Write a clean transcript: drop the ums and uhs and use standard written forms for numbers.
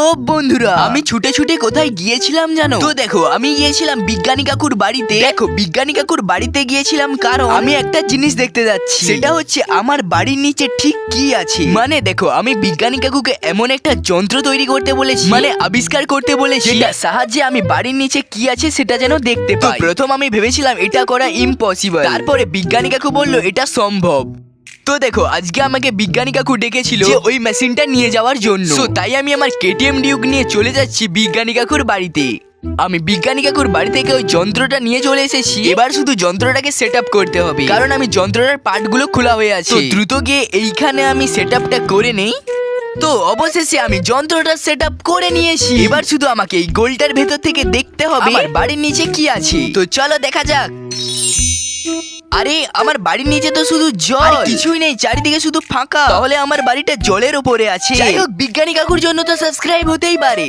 সব বন্ধুরা, আমি ছুটে ছুটে কোথায় গিয়েছিলাম জানো? তো দেখো, আমি গিয়েছিলাম বিজ্ঞানী কাকুর বাড়িতে। দেখো, বিজ্ঞানী কাকুর বাড়িতে গিয়েছিলাম কারণ আমি একটা জিনিস দেখতে যাচ্ছি। সেটা হচ্ছে আমার বাড়ির নিচে ঠিক কি আছে। মানে দেখো, আমি বিজ্ঞানী কাকুকে এমন একটা যন্ত্র তৈরি করতে বলেছি, মানে আবিষ্কার করতে বলেছি, যেটার সাহায্যে আমি বাড়ির নিচে কি আছে সেটা যেন দেখতে পাই। প্রথম আমি ভেবেছিলাম এটা করা ইম্পসিবল, তারপরে বিজ্ঞানী কাকু বললো এটা সম্ভব। তো দেখো, আজকে আমাকে বিজ্ঞানী কাকু ডেকেছিল যে ওই মেশিনটা নিয়ে যাওয়ার জন্য। তো তাই আমি আমার কেটিএম ডিউক নিয়ে চলে যাচ্ছি বিজ্ঞানী কাকুর বাড়িতে। আমি বিজ্ঞানী কাকুর বাড়ি থেকে ওই যন্ত্রটা নিয়ে চলে এসেছি। এবার শুধু যন্ত্রটাকে সেট আপ করতে হবে, কারণ আমি যন্ত্রটার পার্টগুলো খোলা হয়ে আছে। তো দ্রুত গিয়ে এইখানে আমি সেট আপটা করে নেই। তো অবশেষে আমি যন্ত্রটা সেট আপ করে নিয়েছি। এবার শুধু আমাকে এই গোলটার ভেতর থেকে দেখতে হবে আমার বাড়ির নিচে কি আছে। তো চলো দেখা যাক। আরে আমার বাড়ির নিচে তো শুধু জল, কিছুই নেই, চারিদিকে শুধু ফাঁকা। তাহলে আমার বাড়িটা জলের উপরে আছে। যাই হোক, বিজ্ঞানী কাকুর জন্য তো সাবস্ক্রাইব হতেই পারে।